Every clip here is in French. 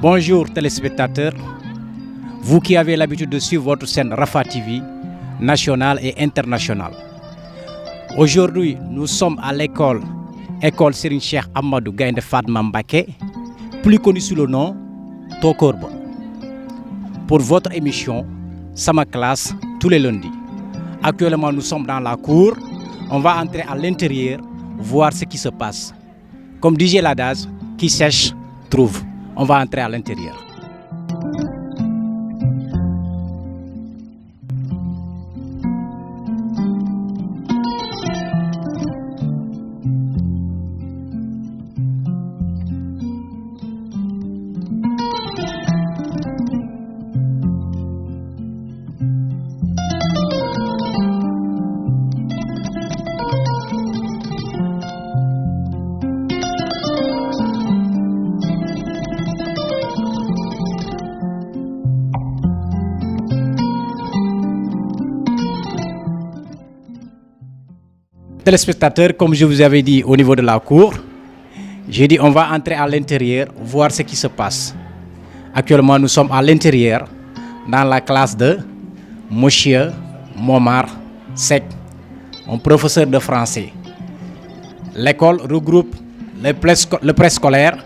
Bonjour téléspectateurs, vous qui avez l'habitude de suivre votre chaîne Rafah TV, nationale et internationale. Aujourd'hui, nous sommes à l'école Serigne Cheikh Ahmadou Gaïndé Fatma Mbacké, plus connue sous le nom Tokorba, pour votre émission Sama Classe tous les lundis. Actuellement, nous sommes dans la cour. On va entrer à l'intérieur, voir ce qui se passe. Comme disait l'adage, qui cherche, trouve. On va entrer à l'intérieur. Téléspectateurs, comme je vous avais dit au niveau de la cour, j'ai dit on va entrer à l'intérieur, voir ce qui se passe. Actuellement, nous sommes à l'intérieur, dans la classe de Monsieur Momar Seck, un professeur de français. L'école regroupe le préscolaire,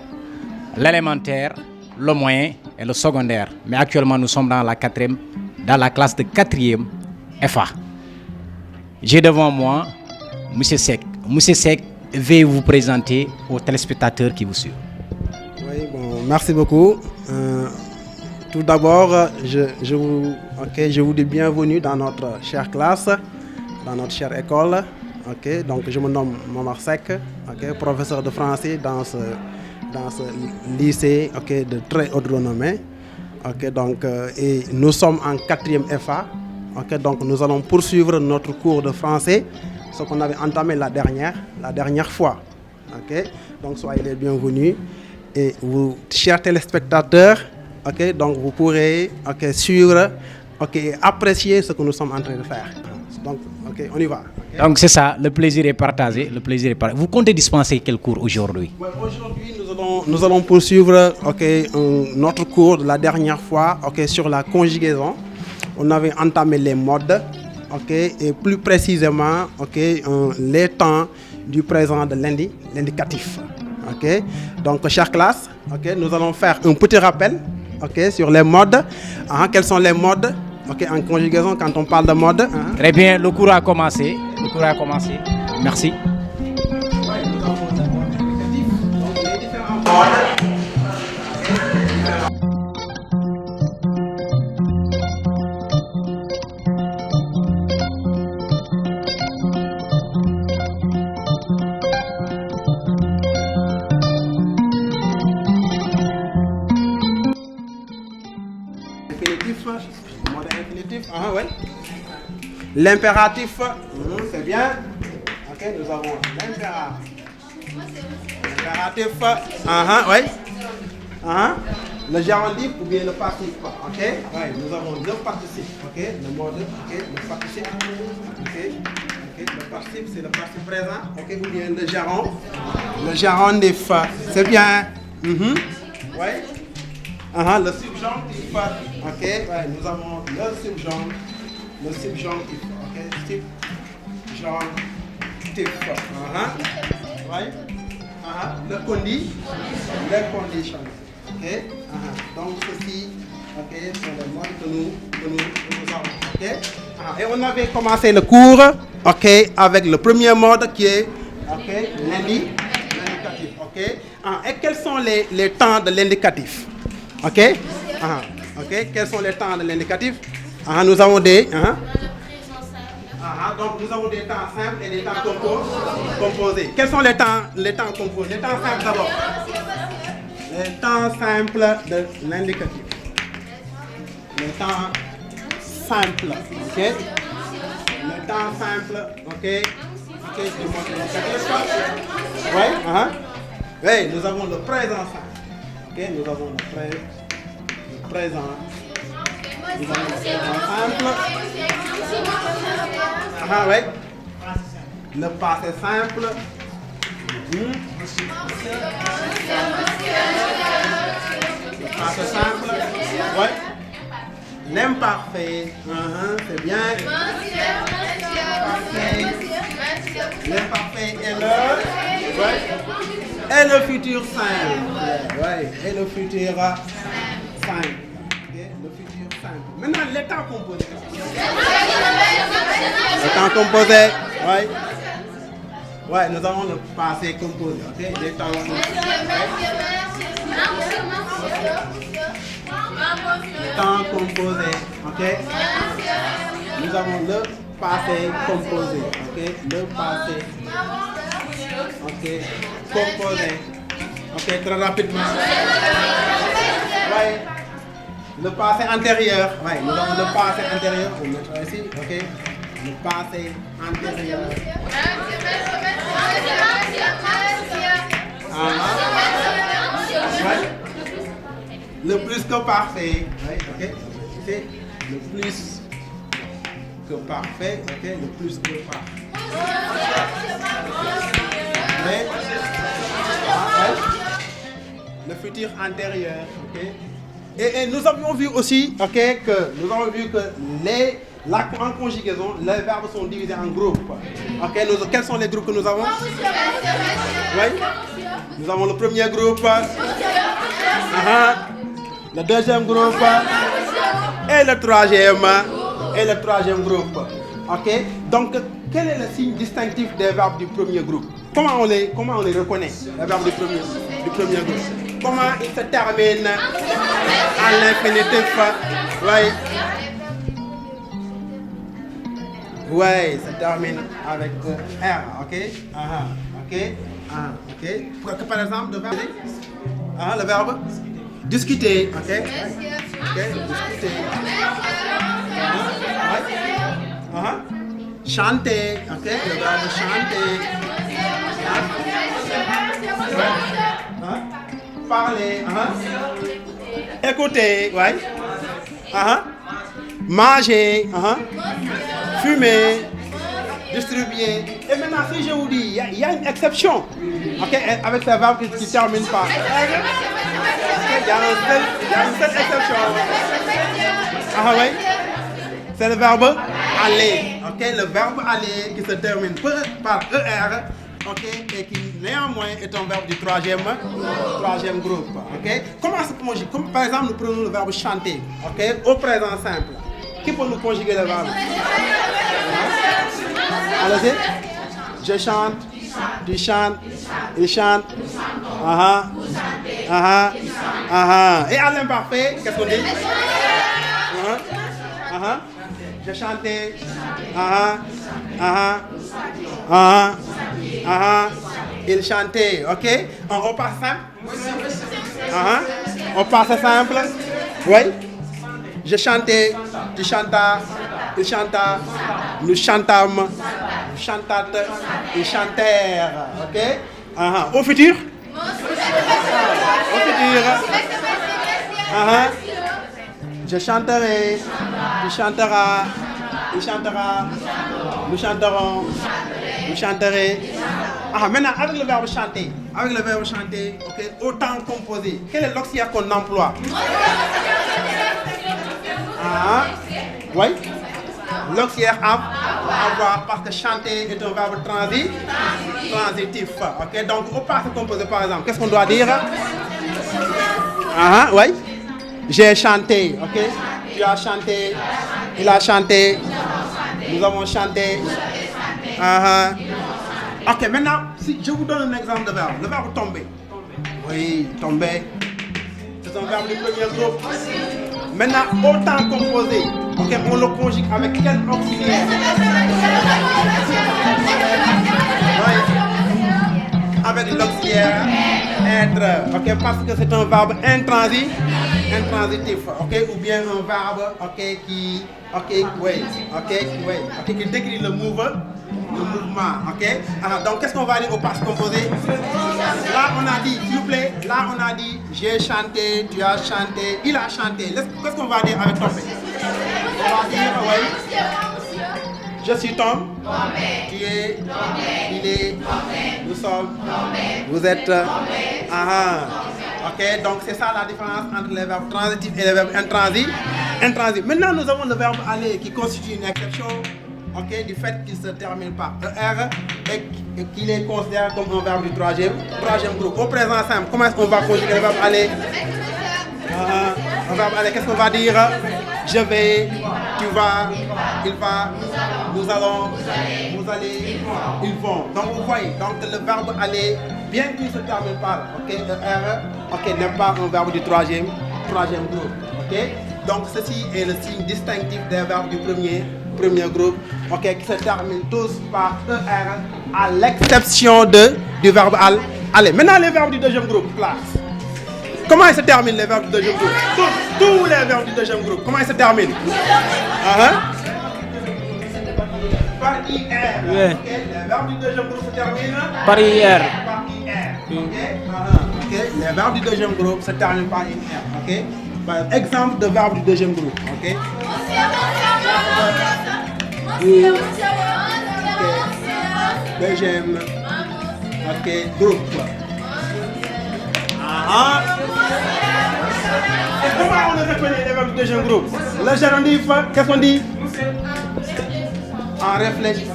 l'élémentaire, le moyen et le secondaire. Mais actuellement, nous sommes dans la classe de 4e FA. J'ai devant moi Monsieur Seck. Monsieur Seck, veuillez vous présenter aux téléspectateurs qui vous suivent. Oui, bon, merci beaucoup. Tout d'abord, je vous dis bienvenue dans notre chère classe, dans notre chère école. Donc je me nomme Momar Seck, professeur de français dans ce lycée de très haute renommée. Et nous sommes en 4e FA. Donc nous allons poursuivre notre cours de français, ce qu'on avait entamé la dernière fois. Donc soyez les bienvenus. Et vous, chers téléspectateurs, donc vous pourrez suivre et apprécier ce que nous sommes en train de faire. Donc, on y va. Donc c'est ça, le plaisir est partagé. Vous comptez dispenser quel cours aujourd'hui? Aujourd'hui, nous allons poursuivre notre cours de la dernière fois sur la conjugaison. On avait entamé les modes. Et plus précisément les temps du présent de l'indicatif. Donc chère classe, nous allons faire un petit rappel sur les modes. Quels sont les modes en conjugaison quand on parle de mode? Très bien, le cours a commencé. Merci. Nous avons d'abord l'indicatif, donc les différents modes. L'impératif, c'est bien. Nous avons l'impératif. Le gérondif ou bien le participe. Nous avons le participe. Le mode, le participe. Le participe, c'est le participe présent. Ou bien le géron. Le gérondif, c'est bien. Le subjonctif. Nous avons le subjonctif. Le subjonctif, le les conditions, donc ceci, sont les modes que nous avons, et on avait commencé le cours, avec le premier mode qui est, l'indicatif, et quels sont les temps de l'indicatif, quels sont les temps de l'indicatif? Nous avons des donc nous avons des temps simples et des temps composés. Quels sont les temps composés? Les temps simples d'abord. Les temps simples de l'indicatif. Les temps simples, Les temps simples, du mode indicatif. Oui, nous avons le présent simple. Nous avons le présent. Nous avons le présent simple. Le passé simple. Le passé L'imparfait. C'est bien. L'imparfait et et le futur simple. Et le futur simple. Le futur simple. Maintenant, l'état composé. L'état composé. Nous avons le passé composé. L'état composé. Temps composé, Nous avons le passé composé, Le passé, composé, très rapidement. Le passé antérieur, nous avons le passé antérieur, on mettra ici, Le passé antérieur. Le plus que parfait. C'est le plus que parfait. Le plus que parfait. Le futur antérieur. Et nous avions vu aussi en conjugaison, les verbes sont divisés en groupes. Quels sont les groupes que nous avons? Nous avons le premier groupe. Le deuxième groupe et le troisième groupe. Donc, quel est le signe distinctif des verbes du premier groupe? Comment on les reconnaît, les verbes du premier groupe? Comment ils se terminent à l'infinitif? Ça termine avec R, Par exemple, le verbe discuter, discuter. Chanter, le verbe chanter. Parler, écouter, manger, fumer, distribuer. Et maintenant, si je vous dis, il y a une exception, avec ces verbes qui terminent par il y a une seule exception. C'est le verbe aller. Le verbe aller qui se termine par ER. Et qui néanmoins est un verbe du troisième groupe. Comment se conjugue? Par exemple, nous prenons le verbe chanter. Au présent simple. Qui peut nous conjuguer le verbe? Allez-y. Je chante, tu chantes, il chante. Et à l'imparfait, qu'est-ce qu'on dit? Je chantais. Il chantait. On repasse simple. On passe simple. Je chantais, tu chantas, il chanta, nous chantâmes, nous chantâtes, ils chantèrent. Au futur? Au futur. Je chanterai, tu chanteras, il chantera, nous chanterons, vous chanterez. Maintenant, avec le verbe chanter, au temps composé, quel est l'auxiliaire qu'on emploie? L'auxiliaire avoir, parce que chanter est un verbe transitif. Donc, au passé composé, par exemple, qu'est-ce qu'on doit dire? J'ai chanté, Tu as chanté, il a chanté, nous avons chanté. Maintenant, si je vous donne un exemple de verbe, le verbe tomber. Tomber. C'est un verbe du premier groupe. Maintenant, au temps composé, on le conjugue avec quel auxiliaire? Avec l'auxiliaire être, parce que c'est un verbe intransitif, ou bien un verbe, qui décrit le mouvement, donc qu'est-ce qu'on va dire au passé composé? Là on a dit, s'il vous plaît, j'ai chanté, tu as chanté, il a chanté. Qu'est-ce qu'on va dire avec tomber? On va dire, je suis Tom, tu es, il est, nous sommes, vous êtes. Donc c'est ça la différence entre les verbes transitifs et les verbes intransitif. Maintenant, nous avons le verbe aller qui constitue une exception, ok, du fait qu'il se termine par ER et qu'il est considéré comme un verbe du troisième groupe. Au présent simple, comment est-ce qu'on va conjuguer le verbe aller? Un verbe aller, qu'est-ce qu'on va dire? Je vais, tu vas, il va, nous allons, vous allez, ils vont. Donc vous voyez, donc le verbe aller, bien qu'il se termine par ER, n'est pas un verbe du troisième groupe. Ok? Donc ceci est le signe distinctif des verbes du premier groupe, qui se terminent tous par ER, à l'exception du verbe aller. Maintenant les verbes du deuxième groupe, classe. Comment ils se terminent les verbes du deuxième groupe? Tous les verbes du deuxième groupe, comment ils se terminent? Par IR. Ouais. Les verbes du deuxième groupe se terminent Par IR. Par IR. Les verbes du deuxième groupe se terminent par IR. Par exemple de verbes du deuxième groupe. Deuxième groupe. Et comment on reconnaît les verbes du deuxième groupe? Le gérondif, qu'est-ce qu'on dit? En réfléchissant.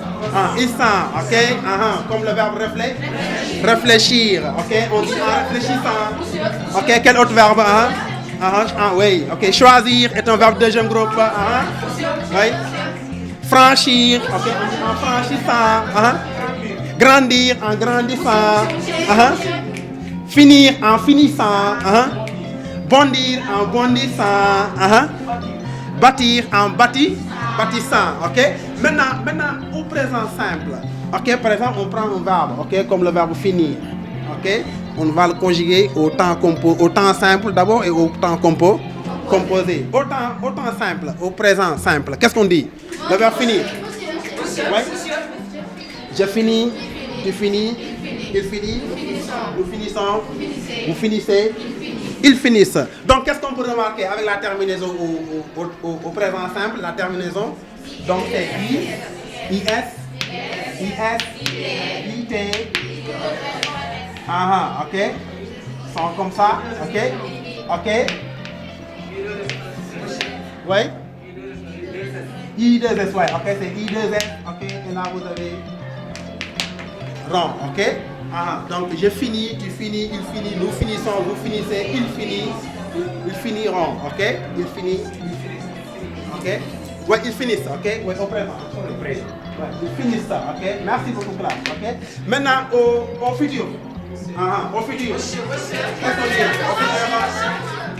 Il sent, comme le verbe réfléchir, on dit en réfléchissant. Quel autre verbe? Oui, choisir est un verbe du deuxième groupe. Oui. Franchir, on dit en franchissant. Grandir en grandissant. Finir en finissant. Bondir en bondissant. Bâtir en bâtissant. Maintenant, au présent simple. Par exemple, on prend un verbe, comme le verbe finir. On va le conjuguer au temps simple d'abord et au temps composé. Au temps simple, au présent simple. Qu'est-ce qu'on dit? Le verbe finir. Ouais. Je finis, tu finis, il finit, nous finissons, vous finissez, ils finissent. Donc qu'est-ce qu'on peut remarquer avec la terminaison au présent simple, la terminaison? Donc c'est I, IS, IT. Sont comme ça, ok. Oui. I2S, ouais, c'est I2S, et là vous avez rond, donc je finis, tu finis, il finit, nous finissons, vous finissez, il finit, ils finiront, ils finissent, ouais, ils finissent, ouais, au présent, ouais, ils finissent ça, merci beaucoup classe, Maintenant au futur, au futur,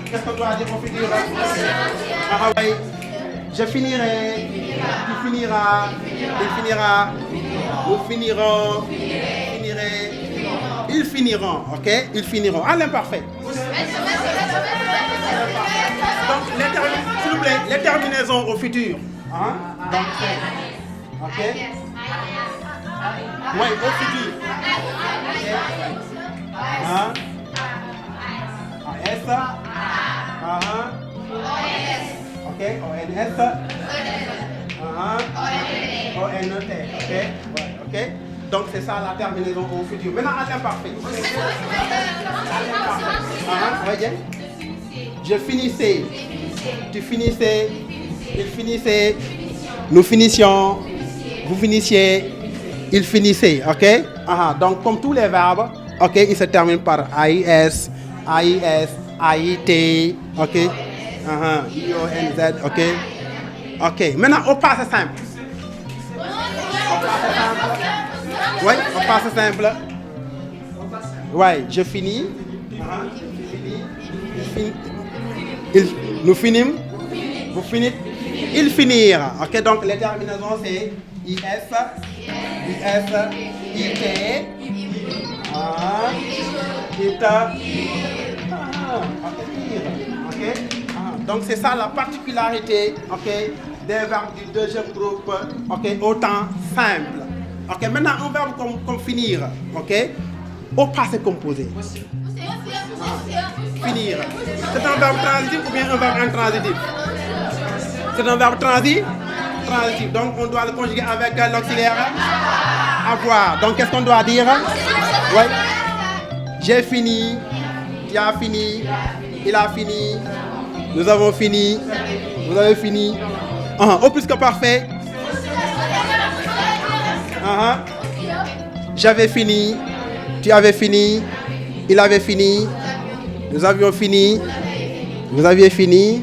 qu'est-ce qu'on doit dire au futur? Oui. Je finirai, tu finiras, il finira, nous finirons, finirez, ils finiront, ils finiront, à l'imparfait. Donc, s'il vous plaît, les terminaisons au futur. Donc, oui, au futur. ONS. ONT. Donc c'est ça la terminaison au futur. Maintenant à l'imparfait. Je finissais, tu finissais, il finissait, nous finissions, vous finissiez, il finissait, Donc comme tous les verbes, ils se terminent par AIS, AIT, IONZ, Maintenant, au passé simple. Oui, au passé simple. Oui, je finis. Nous finissons. Vous finissez. Ils finirent. Donc les terminaisons c'est IS, IT, Donc c'est ça la particularité des verbes du deuxième groupe au temps simple. Maintenant un verbe comme finir, au passé composé. Finir. C'est un verbe transitif ou bien un verbe intransitif? C'est un verbe transitif. Donc on doit le conjuguer avec l'auxiliaire avoir. Donc qu'est-ce qu'on doit dire? Oui. J'ai fini, tu as fini, il a fini, nous avons fini, Vous avez fini. Au plus que parfait. J'avais fini. Tu avais fini. Il avait fini. Nous avions fini. Vous aviez fini.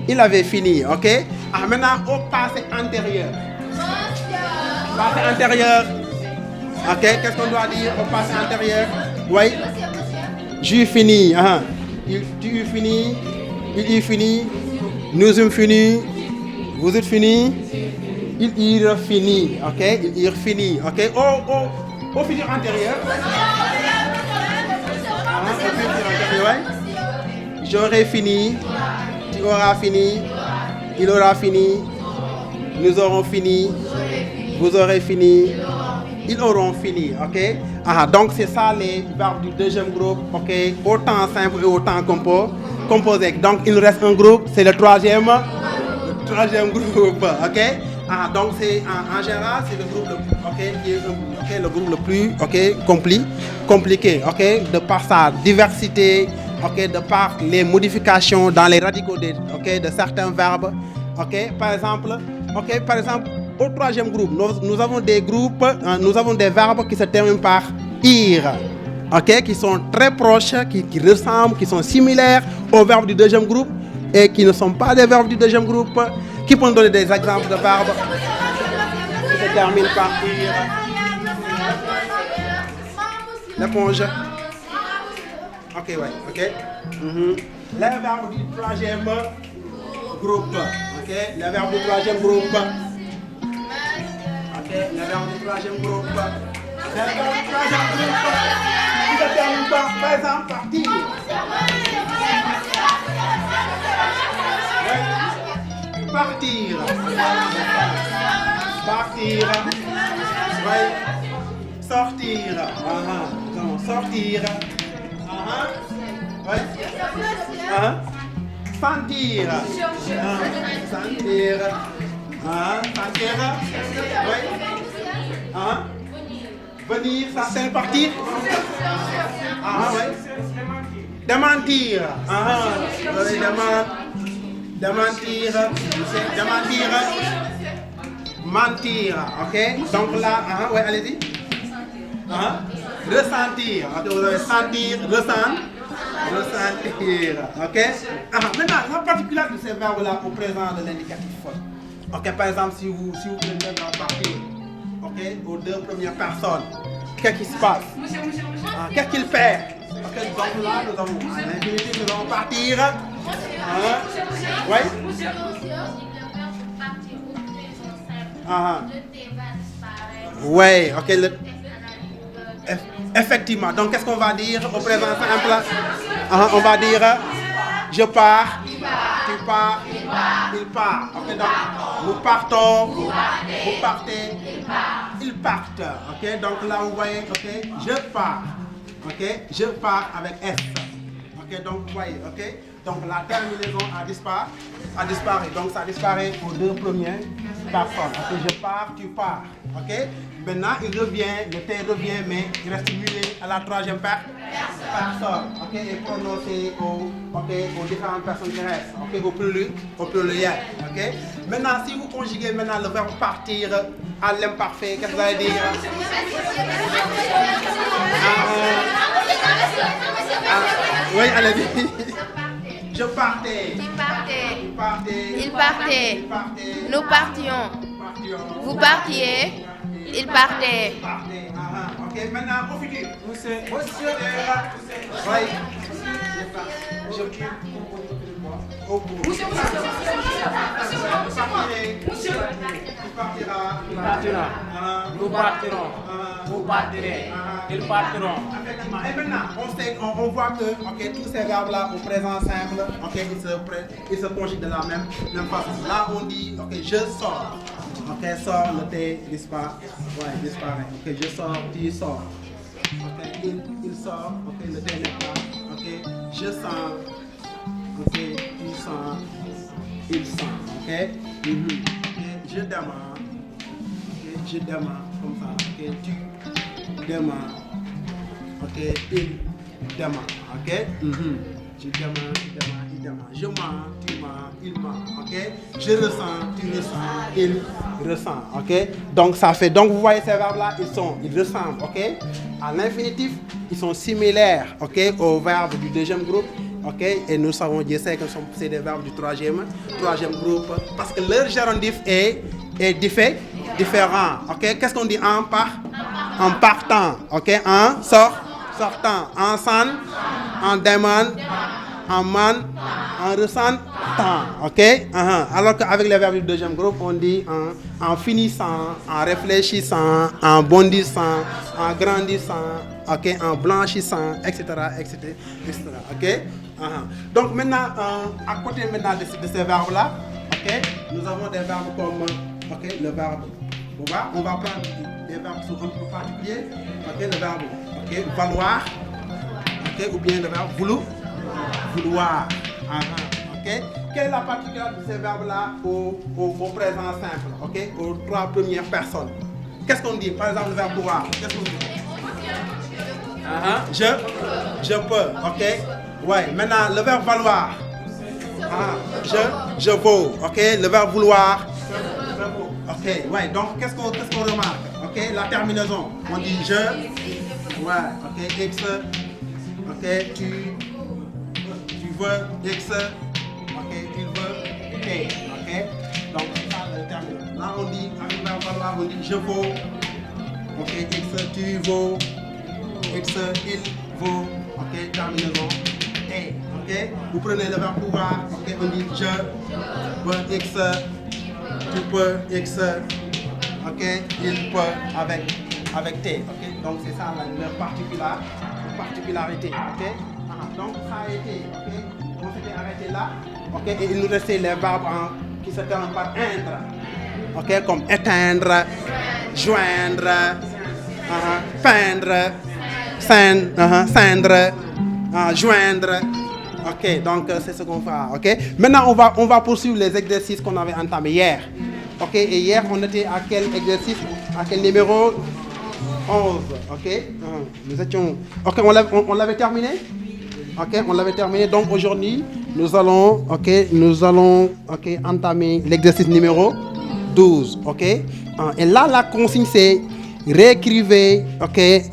Il avait fini. OK? Maintenant, au passé antérieur. Passé antérieur. OK? Qu'est-ce qu'on doit dire au passé antérieur? Oui. J'ai fini. Tu fini. Il fini. Nous sommes finis. Vous êtes finis. Il fini. OK? Il fini. OK? Au futur antérieur. J'aurai fini. Tu auras fini. Il aura fini. Nous aurons fini. Vous aurez fini. Ils auront fini. OK? Donc, c'est ça les verbes du deuxième groupe. OK? Autant simple et autant composé. Donc, il nous reste un groupe. C'est le troisième groupe. OK? Donc, c'est en général, c'est le groupe qui est le groupe le plus compliqué. OK? De par sa diversité. OK? De par les modifications dans les radicaux de certains verbes. OK? Par exemple, au troisième groupe, nous avons des groupes, nous avons des verbes qui se terminent par ir, OK, qui sont très proches, qui ressemblent, qui sont similaires aux verbes du deuxième groupe et qui ne sont pas des verbes du deuxième groupe. Qui peuvent donner des exemples de verbes qui se terminent par ir? L'éponge. OK, ouais, OK. Les verbes du troisième groupe. OK, les verbes du troisième groupe. Les verbes du troisième groupe. Les verbes du troisième groupe. Qui se terminent par exemple, partir. Partir. Partir. Oui. Sortir. Non, sortir. Oui. Sentir. Sentir. Sentir. Oui. Venir, ça c'est partir. Oui. Démentir. Démentir. Démentir. Mentir. OK? Donc là, oui, allez-y. Ressentir. OK, vous avez sentir, ressentir. OK? Maintenant, la particularité de ces verbes-là au présent de l'indicatif. OK, par exemple, si vous prenez dans partir, OK, aux deux premières personnes, qu'est-ce qui se passe? Qu'est-ce qu'il fait? OK, donc là, nous avons l'infinitif, nous allons partir. Oui? Oui, OK. Effectivement. Donc, qu'est-ce qu'on va dire au présent simple? On va dire je pars, tu pars, il part. OK, donc nous partons, vous partez, ils partent. OK, donc là, vous voyez, OK, je pars. OK, je pars avec S. OK, donc vous voyez, OK. Donc la terminaison a disparu. Donc ça disparaît aux deux premières personnes. OK, je pars, tu pars. OK. Maintenant, il revient, le T revient, mais il reste muet à la troisième personne. OK, et prononcé aux différentes personnes qui restent. OK, au pluriel. OK. Maintenant, si vous conjuguez maintenant le verbe partir à l'imparfait, qu'est-ce que vous allez dire? Oui, allez-y. Je partais. Il partait. Nous partions. Vous partiez. Il partait. OK, maintenant, au futur. Monsieur. Oui. Il partira. Nous partirons. Vous partirez. Ils partiront. Effectivement. Et maintenant, on voit que tous ces verbes-là au présent simple, ils se conjuguent de la même façon. Là, on dit, je sors. OK, sort, le T disparaît. OK, je sors, tu sors. OK, il sort. OK, le T n'est pas. OK, je sens. OK, tu sens. Il sent. OK, je demande. OK, je demande comme ça. OK, tu demandes. OK, il demande. OK, Je demande, il demande. Je mens, tu mens, il ment. Ok? Je ressens, tu ressens, il ressent. Ok? Donc ça fait. Donc vous voyez ces verbes-là, ils ressemblent. Ok? À l'infinitif, ils sont similaires. Ok? Aux verbes du deuxième groupe. Ok? Et nous savons Dieu sait que c'est des verbes du troisième groupe. Parce que leur gérondif est différent. Ok? Qu'est-ce qu'on dit en partant? Ok? En sortant. En s'en, en demande, en man, en ressentant. Ok? Alors qu'avec les verbes du deuxième groupe, on dit en finissant, en réfléchissant, en bondissant, en grandissant, ok? En blanchissant, etc. Ok? Donc maintenant, à côté maintenant de ces verbes-là, ok? Nous avons des verbes comme le verbe. On va prendre des verbes qui sont un peu particuliers. Ok? Le verbe valoir. Ok? Ou bien le verbe vouloir. Ok? Quelle est la particularité de ces verbes-là au présent simple? Ok? Aux trois premières personnes. Qu'est-ce qu'on dit? Par exemple, le verbe vouloir. Qu'est-ce qu'on dit? Je peux. Ok? Ouais. Maintenant, le verbe valoir. Je vaux. Ok? Le verbe vouloir. Je vaux. Ok. Ouais. Donc, qu'est-ce qu'on remarque? Ok? La terminaison. On dit je. Ouais. Ok? X. Ok? Tu veux. X. Ok? Il veut. T. Ok? Donc, c'est ça le terme. Là, on dit, avec le verbe valoir, on dit je vaux. Ok? X. Tu vaux. X. Il vaut. Ok? Terminaison. T. Ok? Vous prenez le verbe pouvoir. Ok? On dit je peux. X. Tu peux. X. Ok? Il peut. Avec T. Ok? Donc, c'est ça leur particularité. Ok? Donc, ça a été. Ok? On s'était arrêté là. Ok? Et il nous restait les verbes qui se terminent par endre. Ok? Comme éteindre, joindre, peindre, cendre, joindre. Ok? Donc, c'est ce qu'on fait. Ok? Maintenant, on va poursuivre les exercices qu'on avait entamés hier. Ok? Et hier, on était à quel exercice? À quel numéro? 11. Ok? Nous étions. Ok, on l'avait terminé? Ok, on l'avait terminé. Donc aujourd'hui, nous allons entamer l'exercice numéro 12. Ok? Et là, la consigne, c'est réécrivez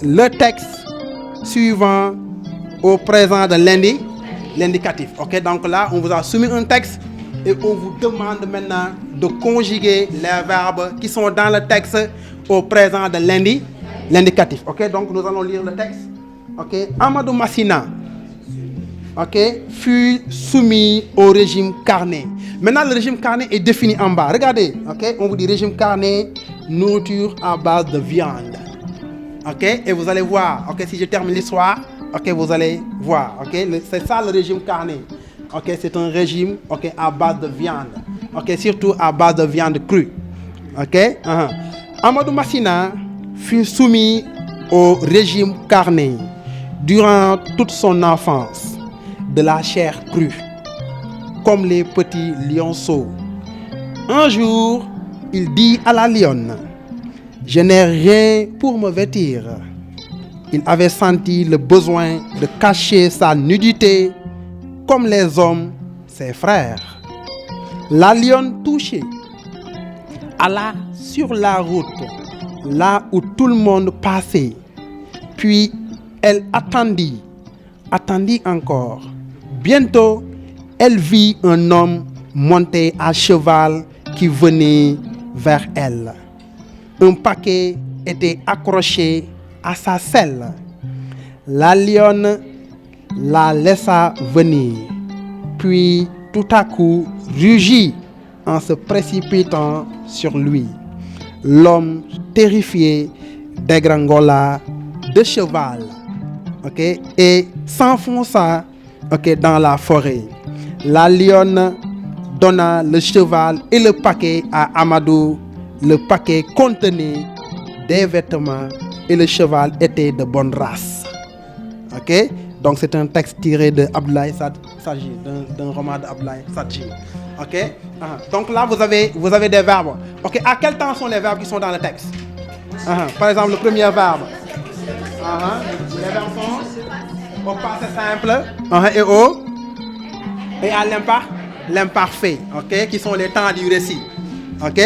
le texte suivant au présent de l'indicatif. Ok? Donc là, on vous a soumis un texte et on vous demande maintenant de conjuguer les verbes qui sont dans le texte au présent de l'indicatif. Ok? Donc nous allons lire le texte. Ok? Amadou Massina. Ok, fut soumis au régime carné. Maintenant, le régime carné est défini en bas. Regardez, ok, on vous dit régime carné, nourriture à base de viande. Ok, et vous allez voir, ok, si je termine l'histoire, ok, vous allez voir, ok, c'est ça le régime carné. Ok, c'est un régime, ok, à base de viande. Ok, surtout à base de viande crue. Ok, Amadou Massina fut soumis au régime carné durant toute son enfance. De la chair crue, comme les petits lionceaux. Un jour, il dit à la lionne, « Je n'ai rien pour me vêtir. » Il avait senti le besoin de cacher sa nudité, comme les hommes, ses frères. La lionne touchée alla sur la route, là où tout le monde passait. Puis, elle attendit encore. Bientôt, elle vit un homme monté à cheval qui venait vers elle. Un paquet était accroché à sa selle. La lionne la laissa venir, puis tout à coup rugit en se précipitant sur lui. L'homme, terrifié, dégringola de cheval, et s'enfonça dans la forêt. La lionne donna le cheval et le paquet à Amadou. Le paquet contenait des vêtements et le cheval était de bonne race. Ok? Donc c'est un texte tiré de Abdoulaye Sadji, d'un roman d'Abdoulaye Sadji. Ok? Donc là vous avez des verbes. Ok? À quel temps sont les verbes qui sont dans le texte? Par exemple le premier verbe. Les verbes sont au passé simple et au et à l'imparfait, ok, qui sont les temps du récit. Ok.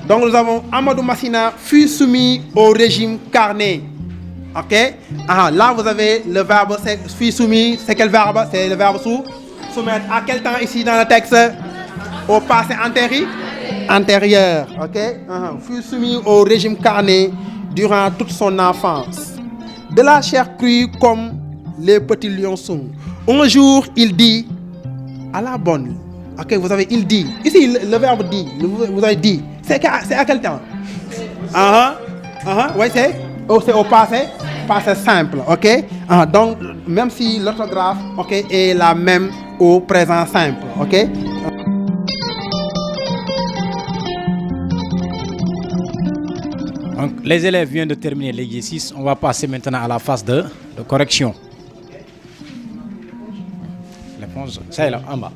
Donc nous avons Amadou Massina fut soumis au régime carné. Ok. Là vous avez le verbe fut soumis. C'est quel verbe? C'est le verbe soumettre. À quel temps ici dans le texte? Au passé antérieur. Ok. Fut soumis au régime carné durant toute son enfance. De la chair crue comme les petits lionceaux. Un jour il dit à la bonne. Ok, vous avez il dit. Ici le verbe dit. Vous avez dit. C'est à quel temps? Oui, c'est au passé simple. Ok. Donc même si l'orthographe, ok, est la même au présent simple. Ok. Donc, les élèves viennent de terminer l'exercice. On va passer maintenant à la phase de correction. Réponse, ça est là, en bas.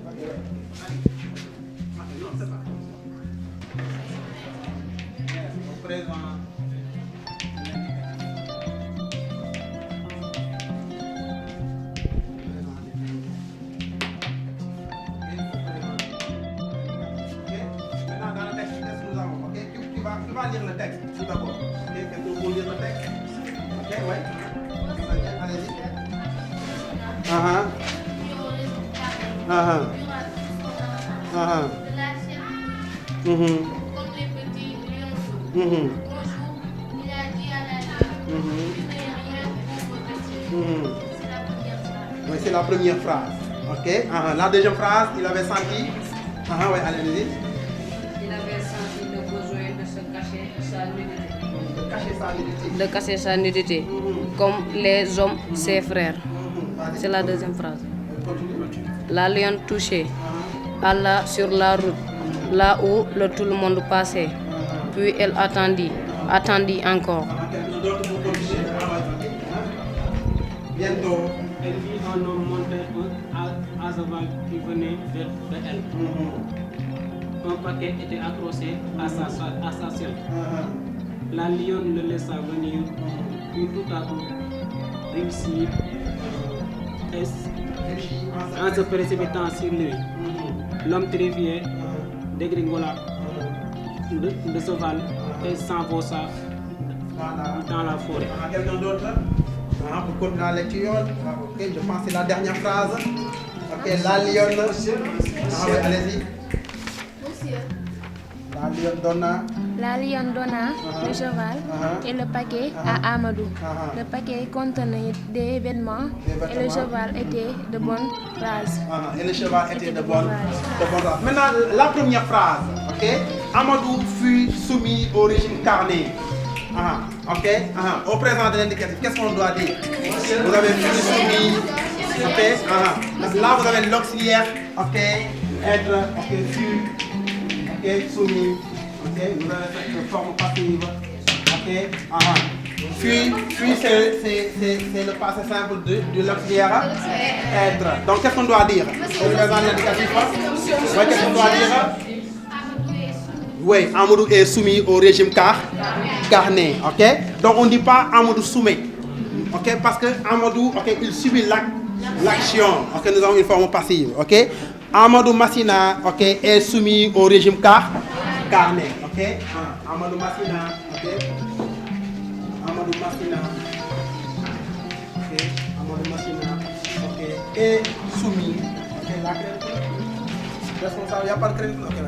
Tu vas lire le texte tout d'abord. Ok, quelqu'un peut lire le texte. Ok, ouais. Allez-y. Comme les petits lionceaux. Bonjour, il a dit à la lune, il n'est rien pour petit. C'est la première phrase. Oui, c'est la première phrase. Ok. La deuxième phrase, il avait senti. Ouais, allez-y. Il avait senti le besoin de se cacher sa nudité. De cacher sa nudité. De cacher sa nudité, comme les hommes, ses frères. C'est la deuxième phrase. La lionne touchée, alla sur la route, là où tout le monde passait. Puis elle attendit encore. Bientôt. Elle vit un homme monter à cheval qui venait vers elle. Un paquet était accroché à sa selle. La lionne le laissa venir, puis tout à coup réussit en se précipitant sur lui. L'homme terrifié dégringola de cheval et s'enfonça dans la forêt. Quelqu'un d'autre? Pour continuer la lecture. Ok, je pense que c'est la dernière phrase. Ok, la lionne. Allez-y. La lionne donna. La lionne donna le cheval et le paquet à Amadou. Le paquet contenait des vêtements et le cheval était de bonne race. Et le cheval était de bonne race. Maintenant, la première phrase. Ok. Amadou fut soumis au régime carné. Ok. Au présent de l'indicatif, qu'est-ce qu'on doit dire? Vous avez fut soumis. Ok. Là, vous avez l'auxiliaire. Ok. Être. Ok. Fut. Ok. Soumis. Ok. Vous avez cette forme passive. Ok. Fut, c'est le passé simple de l'auxiliaire. Être. Donc, qu'est-ce qu'on doit dire? Au présent de l'indicatif. Oui, qu'est-ce qu'on doit dire? Oui, Amadou est soumis au régime carné. Ok. Donc, on ne dit pas Amadou soumet. Ok. Parce que Amadou, ok, il subit l'action. Ok. Nous avons une forme passive. Ok. Amadou Massina, ok, est soumis au régime carné. Ok. Amadou Massina, ok. Amadou Massina, ok. Amadou Massina, ok, est soumis. Ok. La crédit. Responsable, il n'y a pas de crédit. Ok.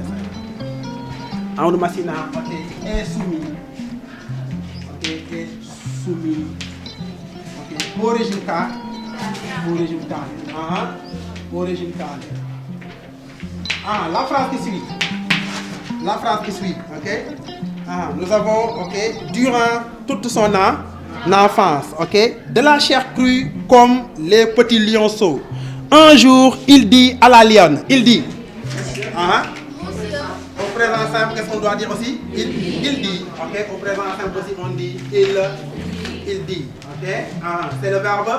Amadou Massina, ok, est soumis. Ok, est soumis. Ok, au régime carné. Au régime carné. Au régime carné. La phrase qui suit. La phrase qui suit, ok. Nous avons, ok, durant toute son enfance, ok, de la chair crue comme les petits lionceaux. Un jour, il dit à la lionne, il dit. Au présent simple, qu'est-ce qu'on doit dire aussi? Il dit. Ok. Au présent simple aussi, on dit il dit. Ok. C'est le verbe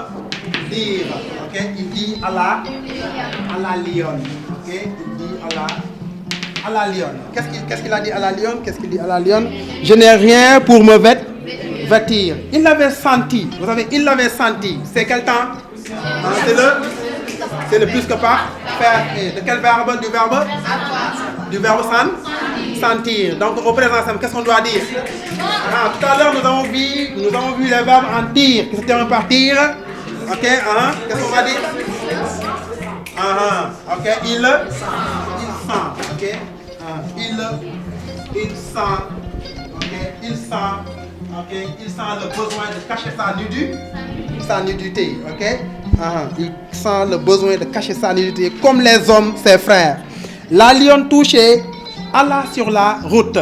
dire. Ok. Il dit à la lionne. Ok. Il dit à la lionne. Qu'est-ce qu'il a dit à la lionne? Qu'est-ce qu'il dit à la lionne? Je n'ai rien pour me vêtir. Il l'avait senti. Vous savez, il l'avait senti. C'est quel temps? C'est le plus que par faire. Et de quel verbe? Du verbe sentir. Donc au présent simple, qu'est-ce qu'on doit dire? Tout à l'heure nous avons vu les verbes en tir, qui se terminent par tir. Ok, qu'est-ce qu'on va dire? Ok, il sent. Ok, il sent. Ok, il sent. Ok, il sent le besoin de cacher sa nudité. Ok, il sent le besoin de cacher sa nudité, comme les hommes, ses frères. La lionne touchée alla sur la route.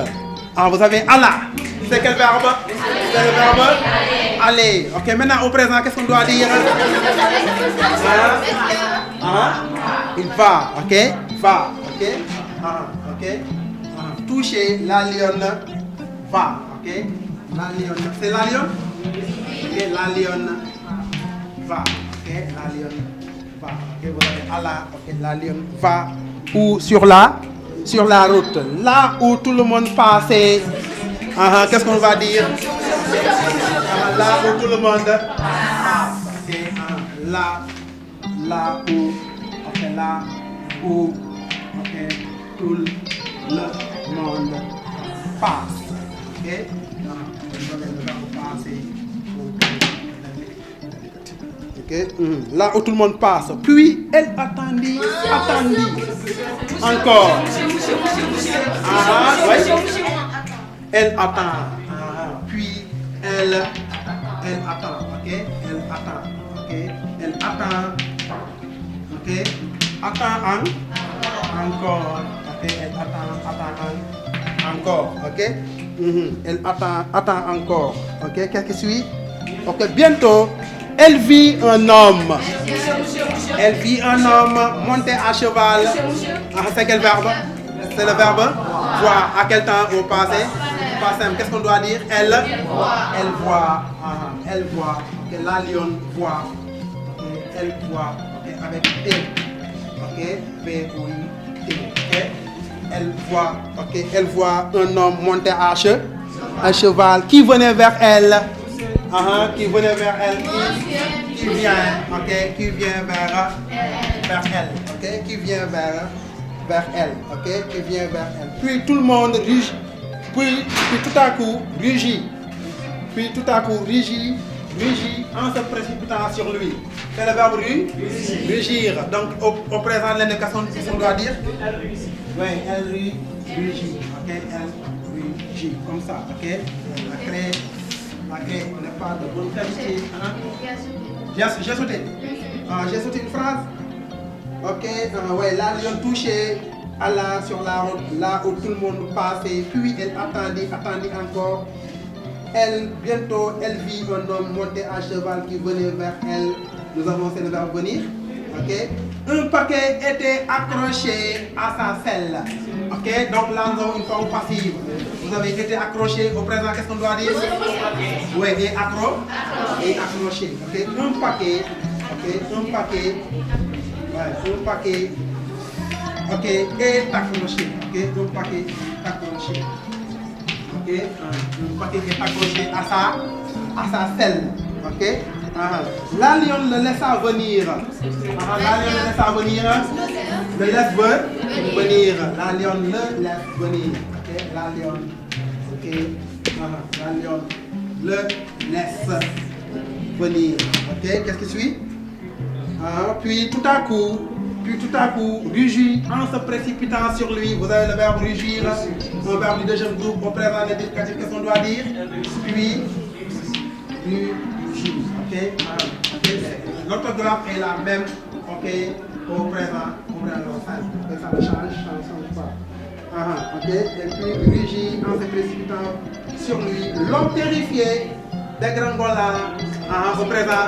Vous avez alla. C'est quel verbe? C'est le verbe aller. Ok, maintenant au présent, qu'est-ce qu'on doit dire? Il va. Ok, va. Ok, ok. Toucher, la lionne va. Ok, la lionne. C'est la lionne? Ok, la lionne va. Ok, la lionne va. Ok, vous avez alla. Ok, la lionne va. Ou sur la route, là où tout le monde passait. Qu'est-ce qu'on va dire? Là où tout le monde passe. Okay. Là où, ok, là où, ok, tout le monde passe. Ok. Okay. Là où tout le monde passe. Puis elle attendit. Encore. Oui. Elle attend. Puis elle attend. Ok. Elle attend. Ok. Elle attend. Ok. Attend encore. Ok. Elle attend encore. Ok. Elle attend encore. Ok. Qu'est-ce qui suit? Ok. Bientôt. Elle vit un homme. Elle vit un homme monté à cheval. C'est quel verbe? C'est le verbe voir. À quel temps au passé? Passé. Qu'est-ce qu'on doit dire? Elle voit. Elle voit. Okay. La lionne voit. Okay. Elle voit. Okay. Avec T. Ok. V-O-I-T. Okay. Elle voit. Ok. Elle voit un homme monté à cheval qui venait vers elle. Qui venait vers elle, qui vient, ok, qui vient vers elle, ok, qui vient vers elle, ok, qui vient vers elle. Puis tout le monde rugit, puis tout à coup rugit, rugit en se précipitant sur lui. C'est le verbe rugir. Donc au présent de l'indication, qu'est-ce qu'on doit dire? Oui, elle rugit, ok, elle rugit, comme ça, ok, la craie n'est pas de bonne qualité. J'ai sauté. J'ai sauté une phrase. Ok, ouais, la lionne touchée alla sur la route, là où tout le monde passait, puis elle attendit encore. Bientôt, elle vit un homme monté à cheval qui venait vers elle. Nous avons fait le verbe venir. Ok, un paquet était accroché à sa selle. Ok, donc là nous avons une forme passive. Vous avez été accroché. Au présent, qu'est-ce qu'on doit dire? Oui, et accroché. Ok, un paquet. Ok, un paquet. Ouais, un paquet. Ok, est accroché. Ok, un paquet est accroché. Ok, un paquet est accroché à sa selle. Ok. La lionne le laissa venir. La lionne le laissa venir. Le laisse venir. La lionne le laisse venir. Ok. La lionne. Ok. La lionne le laisse venir. Ok. Qu'est-ce qui suit? Puis tout à coup, rugit en se précipitant sur lui. Vous avez le verbe rugir. Un verbe du deuxième groupe au présent indicatif. Qu'est-ce qu'on doit dire? Puis rugit. Okay. L'orthographe est la même, ok, au présent, ça ne change pas. Ok, et puis rugit en se précipitant sur lui. L'homme terrifié dégringola, au présent.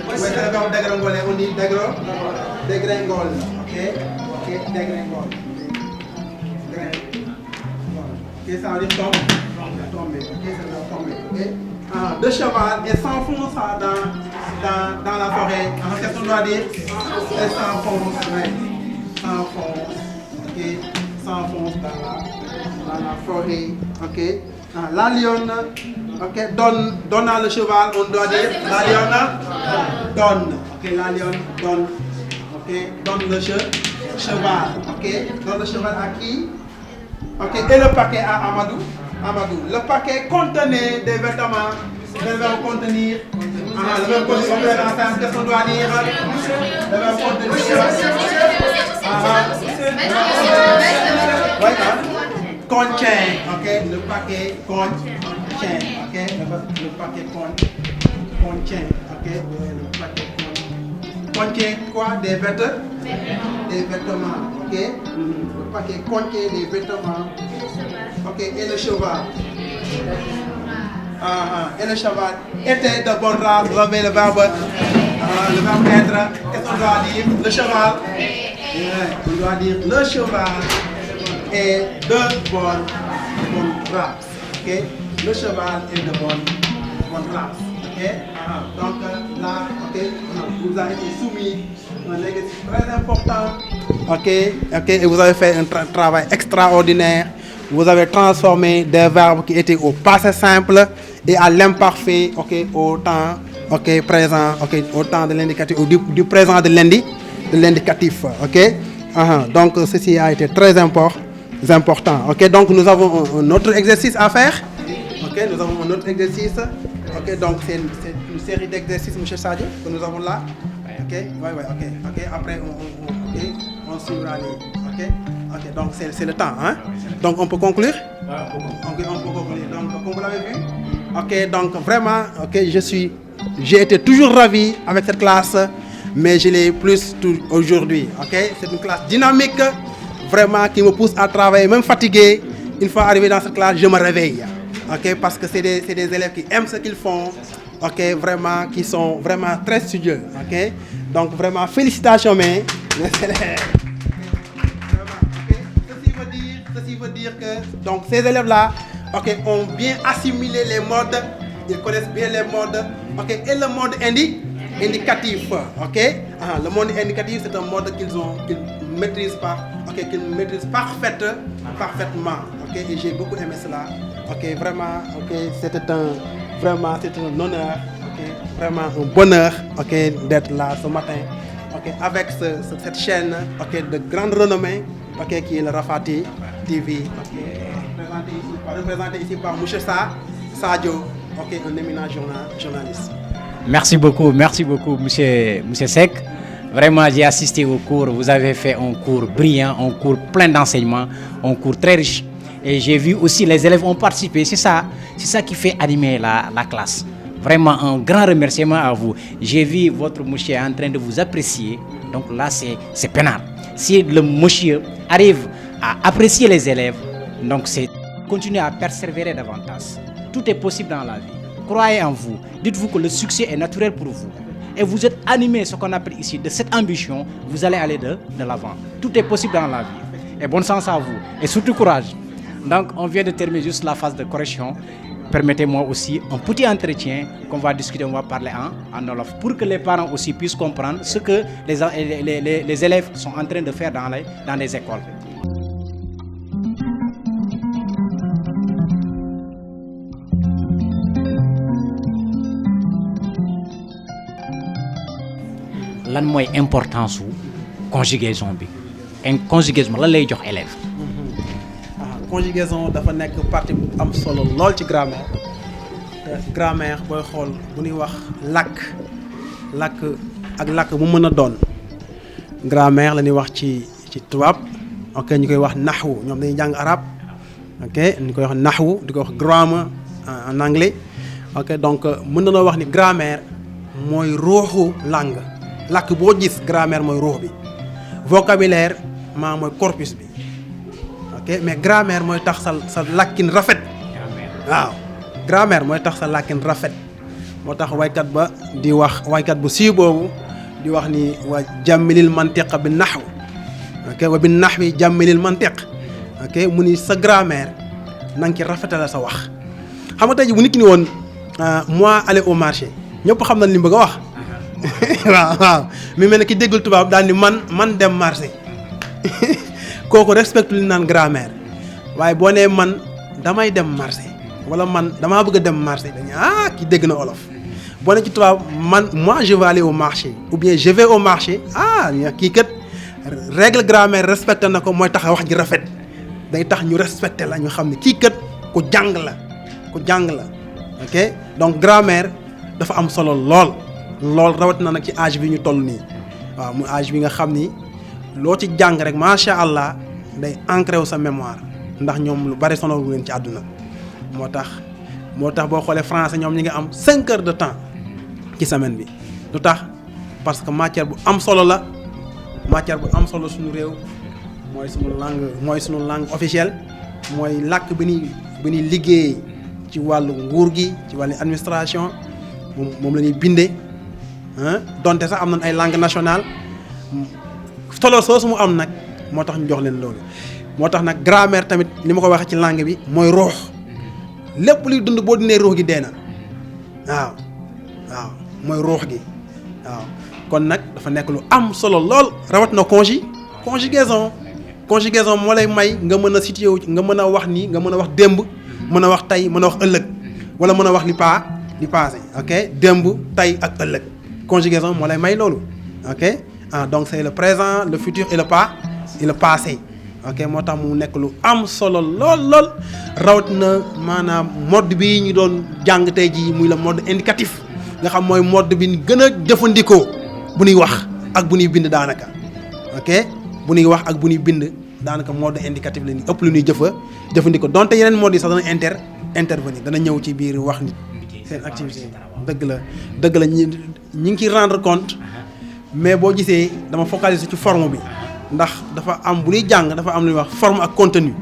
Oui, c'est le verbe dégringoler, on dit dégringole, ok, dégringole. Ok, ça veut dire tomber, ok, c'est le verbe tomber, ok. De cheval et s'enfonça dans la forêt. Qu'est-ce qu'on doit dire? Elle s'enfonce, ok, s'enfonce dans la forêt, ok. La lionne, ok, donne le cheval, on doit dire la lionne donne, ok, la lionne donne ok, donne le cheval, ok, donne le cheval à qui? Ok, et le paquet à Amadou. Amadou, le paquet contenait des vêtements. Le verbe contenir. Le verbe contenir, on peut ensemble, qu'est-ce qu'on doit dire? Le verbe contenir. Contient, ok, le paquet contient, ok, le paquet contient, ok, le paquet contient quoi? Des vêtements. Des vêtements, ok, le paquet contient des vêtements, ok, et le cheval. Et le cheval était de bonne race, vous avez le verbe être, qu'est-ce qu'on doit dire? Le cheval, on doit dire le cheval est de bonne race, ok? Le cheval est de bonne race, ok? Donc là, ok, vous avez été soumis un exercice très important, ok, et vous avez fait un travail extraordinaire. Vous avez transformé des verbes qui étaient au passé simple et à l'imparfait, ok, au temps, ok, présent, ok, au temps de l'indicatif, du présent de l'indicatif, ok. Donc ceci a été très important, ok. Donc nous avons un autre exercice à faire, ok. Nous avons un autre exercice, ok. Donc c'est une série d'exercices, Monsieur Sadio, que nous avons là, ok. Ok. Après on suivra les, ok. Ok, donc c'est le temps, hein? Donc on peut conclure? On peut conclure. Donc comme vous l'avez vu, ok, donc vraiment, ok, j'ai été toujours ravi avec cette classe, mais je l'ai plus aujourd'hui, ok? C'est une classe dynamique, vraiment qui me pousse à travailler, même fatigué. Une fois arrivé dans cette classe, je me réveille, ok? Parce que c'est des élèves qui aiment ce qu'ils font, ok? Vraiment, qui sont vraiment très studieux, ok? Donc vraiment, félicitations, mes élèves. Ceci veut dire que donc ces élèves-là, ok, ont bien assimilé les modes, ils connaissent bien les modes, ok, et le mode indicatif, ok. Le mode indicatif, c'est un mode qu'ils maîtrisent parfaitement, ok. Et j'ai beaucoup aimé cela, ok. Vraiment, ok, c'était un honneur, ok, vraiment un bonheur, ok, d'être là ce matin, ok, avec cette chaîne, ok, de grande renommée, ok, qui est le Rafati TV, représenté ici par M. Sadio, ok, un éminent journaliste. Merci beaucoup, monsieur Seck. Vraiment, j'ai assisté au cours. Vous avez fait un cours brillant, un cours plein d'enseignements, un cours très riche. Et j'ai vu aussi les élèves ont participé. C'est ça qui fait animer la classe. Vraiment, un grand remerciement à vous. J'ai vu votre monsieur en train de vous apprécier. Donc là, c'est peinard. Si le monsieur arrive à apprécier les élèves, donc c'est continuer à persévérer davantage. Tout est possible dans la vie. Croyez en vous. Dites-vous que le succès est naturel pour vous. Et vous êtes animé, ce qu'on appelle ici, de cette ambition, vous allez aller de l'avant. Tout est possible dans la vie. Et bonne chance à vous. Et surtout courage. Donc on vient de terminer juste la phase de correction. Permettez-moi aussi un petit entretien qu'on va discuter, on va parler en Wolof pour que les parents aussi puissent comprendre ce que les élèves sont en train de faire dans les écoles. Lan mooy importance su conjugaison bi conjugaison lan lay jox élève. Conjugaison dafa nekk partie bu am solo lool ci grammaire te grammaire booy xool bu ñuy wax làkk bu mën a doon grammaire la ñuy wax ci tubaab, ok, ñu koy wax naxwu ñoom dañuy jàng arabe, ok, ñu koy wax naxwu di ko wax grammar en anglais, ok. Donc mën na wax ni grammaire mooy ruuxu langue. Làkk boo gis grammaire mooy ruux bi, vocabulaire mooy corpus bi, ok. Mais grammaire mooy tax sa làkkin rafet. waaw grammaire mooy tax sa làkkin rafet. moo tax waykat bu siiw boobu di wax ni wa jàmmilil mantiq bi naxw, ok, wa bi naxwi jàmmilil mantiq, ok. mu ni sa grammaire na nga ci rafetal sa wax. xam nga tey ji bu nit ki ni woon moi aller au marché ñëpp xam nañ li mu bëgg a wax. waaw mi mel ne ki déggul tubaab daal ni man dem marché kooku respecte li naan grammaire. waaye boo nee man damay dem marché wala man damaa bëgg a dem marché dañuy ki dégg na olof. boo ne ci tubaab moi je vais aller au marché ou bien je vais au marché kii kat règle grammaire respecté na ko mooy tax wax ji rafet day tax ñu respecté la ñu xam ne kii kat ku jàng la ok donc grammaire dafa am solo lool rawat na nag ci âge bi ñu toll nii waaw mu âge bi nga xam ni loo ci jàng rek macha allah day ancré wu sa mémoire ndax ñoom lu bari sonal wu leen ci àdduna moo tax boo xoolee français ñoom ñi nga am 5 heures de temps ci semaine bi lu tax parce que matière bu am solo la suñu réew mooy suñu langue officielle mooy làkk bi ñuy liggéey ci wàllu nguur gi ci wàllu administration moom la ñuy bindee donte sax am nañ ay langue nationale solo soosu mu am nag moo tax ñu jox leen loolu moo tax nag grammaire tamit li ma ko waxee ci langue bi mooy ruux lépp luy dund boo dindee ruux gi dee na waaw mooy ruux gi waaw kon nag dafa nekk lu am solo lool rawat na conjugaison moo lay may nga mën a situé nga mën a wax nii nga mën a wax démb mën a wax tey mën a wax ëllëg wala mën a wax li passé ok démb tey ak ëllëg conjugaison moo lay may loolu ok donc c'est le présent le futur et le passé ok moo tax mu nekk lu am solo lool rawat na maanaam mode bi ñu doon jàng tey jii muy le mode indicatif nga xam mooy mode bi ñu gën a jëfandikoo bu ñuy wax ak bu ñuy bind daanaka ok bu ñuy wax ak bu ñuy bind daanaka mode indicatif la ñu ëpp lu ñuy jëfandikoo donte yeneen mode yi sax dana intervenir dana ñëw ci biir wax nit seen activité dëgg la ñi ngi ciy rendre compte mais boo gisee dama focaliser ci forme bi ndax dafa am bu ñuy jàng dafa am lu ñuy wax forme ak contenu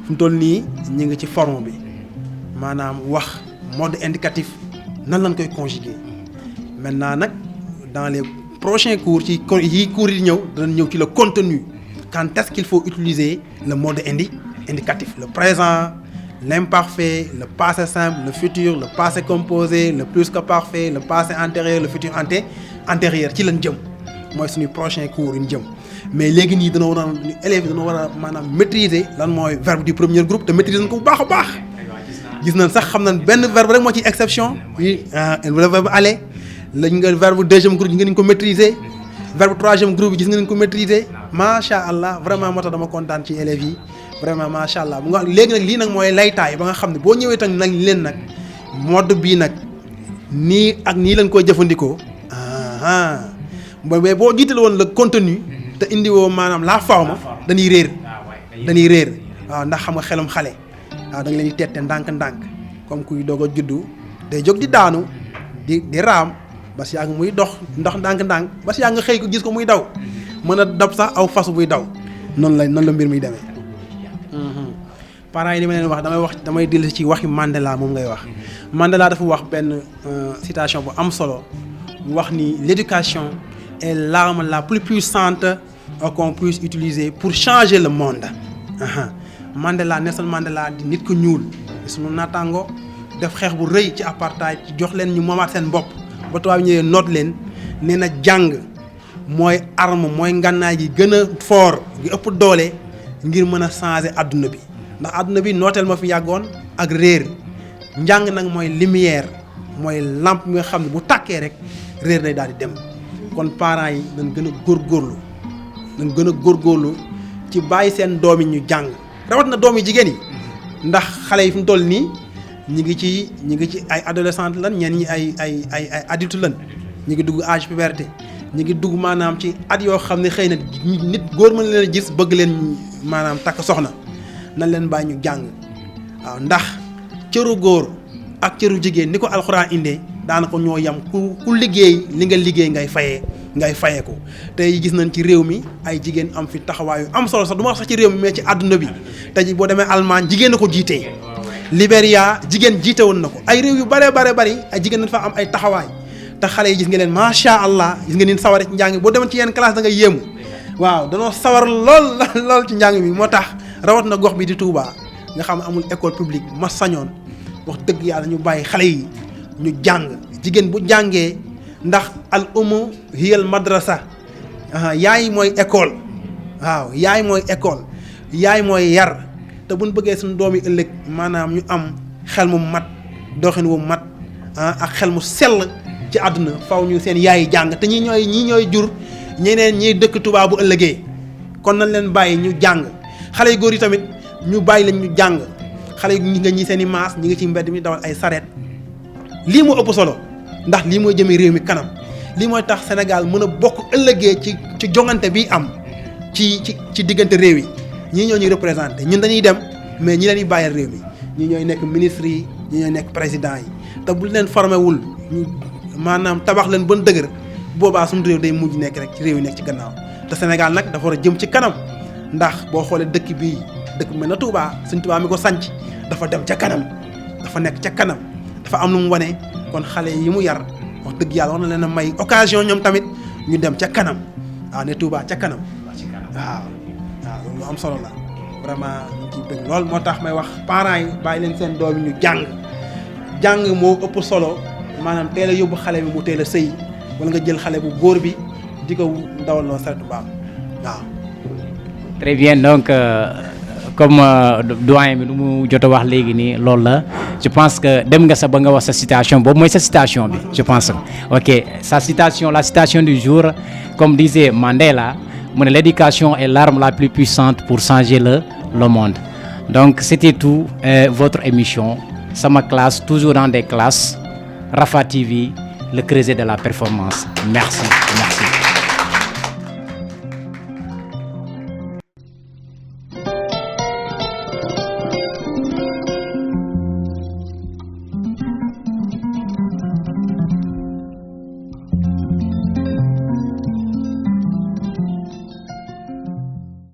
fi mu toll nii ñu ngi ci forme bi maanaam wax mode indicatif nan lañ koy conjuguer maintenant nag dans les prochains cours yi cours yi ñëw danañ ñëw ci le contenu quand est-ce qu'il faut utiliser le mode indicatif le présent l'imparfait le passé simple le futur le passé composé le plus que parfait le passé antérieur le futur antérieur ci lañ jëm mooy suñu prochain cours yu ñu jëm mais léegi nii dana war a élèves yi dana war a maanaam maîtriser lan mooy verbe du premier groupe te maîtriser nañ ko bu baax a baax gis nañ sax xam nañ benn verbe rek moo ci exception le verbe aller lañ nga verbe deuxième groupe gis nga nañ ko maîtriser verbe troisième groupe gis nga nañ ko maîtriser macha allah vraiment moo tax dama kontaan ci élèves yi vraiment macha allah bu nga léegi nag lii nag mooy laytaay ba nga xam ne boo ñëwee tam nag leen nag mode bii nag nii ak nii lañ koy jëfandikoo mais boo jiital woon le contenu te indiwoo maanaam la forme dañuy réer waaw ndax xam nga xelum xale waaw da nga leen di tette ndànk-ndànk comme kuy doog a juddu day jóg di daanu di raam ba si yàgg muy dox ndànk-ndànk ba si yàgg nga xëy ko gis ko muy daw mën a dab sax aw fas buy daw noonu la mbir muy demee. parents yi li ma leen wax damay dellu ci waxi Mandela moom ngay wax Mandela dafa wax benn citation bu am solo mu wax ni l'éducation est l'arme la plus puissante qu'on puisse utiliser pour changer le monde. Nelson Mandela di nit ku ñuul sunu naataango def xeex bu rëy ci apartheid ci jox leen ñu moomaat seen bopp ba tubaab ñëwee noot leen nee na jàng mooy arme mooy ngànnaay gi gën a fort gi ëpp doole ngir mën a changer adduna bi ndax adduna bi nooteel ma fi yàggoon ak réer njàng nag mooy lumière mooy lampe mi nga xam ne bu tàkkee rek réer day daal di dem kon parents yi dañ gën a góorgóorlu ci bàyyi seen doom yi ñu jàng rawat na doom yi jigéen yi ndax xale yi fi mu toll nii ñi ngi ci ay adolescente lan ñenn ñi ay adulte lan ñi ngi dugg âge puberté ñi ngi dugg maanaam ci at yoo xam ne xëy na nit góor mën leen a gis bëgg leen maanaam takk soxna nañ leen bàyyi ñu jàng waaw ndax cëru góor ak cëru jigéen ni ko alxuraan indee daanaka ñoo yam ku liggéey li nga liggéey ngay fayee ko tey gis nañ ci réew mi ay jigéen am fi taxawaayu am solo sax du ma wax sax ci réew mi mais ci àdduna bi tey ji boo demee Allemagne jigéen na ko jiitee Libéria jigéen jiite woon na ko ay réew yu bare bari ay jigéen dañ fa am ay taxawaay te xale yi gis nga leen macha allah gis nga nin saware ci njàng boo demoon ci yenn classe da nga yéemu waaw danoo sawar lool ci njàng mi moo tax rawat na gox bi di Touba nga xam ne amul école publique ma sañoon wax dëgg yàlla ñu bàyyi xale yi ñu jàng jigéen bu jàngee ndax al ummu hiyal madrasa yaay mooy école waaw yaay mooy yar te buñ bëggee suñu doom yi ëllëg maanaam ñu am xel mu mat doxin wu mat ak xel mu sell ci àdduna faw ñu seen yaay jàng te ñi ñooy jur ñeneen ñiy dëkk Touba bu ëllëgee kon nañ leen bàyyi ñu jàng xale yu góor yi tamit ñu bàyyi leen ñu jàng xale yu ñi seen i maas ñi ngi ci mbedd mi dawal ay sareet lii moo ëpp solo ndax lii mooy jëmee réew mi kanam lii mooy tax Sénégal mën a bokk ëllëgee ci jongante bi am ci diggante réew yi ñii ñoo ñuy représenté ñun dañuy dem mais ñi leen di bàyyil réew mi ñii ñooy nekk ministres yi ñii ñooy nekk président yi te bu leen formé wul ñu maanaam tabax leen ba dëgër boobaa suñu réew day mujj nekk rek ci réew yi nekk ci gannaaw te Sénégal nag dafa war a jëm ci kanam ndax boo xoolee dëkk bii dëkk mel na Touba suñ Touba mi ko sanc dafa dem ca kanam dafa nekk ca kanam dafa am lu mu wane kon xale yi mu yar wax dëgg yàlla war na leen a may occasion ñoom tamit ñu dem ca kanam waaw ne Touba ca kanam waaw loolu lu am solo la vraiment ñu ciy bëgg lool moo tax may wax parents yi bàyyi leen seen doom yi ñu jàng moo ëpp solo maanaam teel a yóbbu xale bi mu teel a sëy wala nga jël xale bu góor bi di ko dawal loo saretu mbaam waaw. Très bien donc comme doyen bi nu mu jot a wax léegi nii loolu la je pense que dem nga sa ba nga wax sa citation boobu mooy sa citation bi je pense ok sa citation la citation du jour comme disait Mandela mu ne l'éducation est l'arme la plus puissante pour changer le monde donc c'était tout votre émission Sama Classe toujours dans des classes Rafah TV le creuset de la performance merci.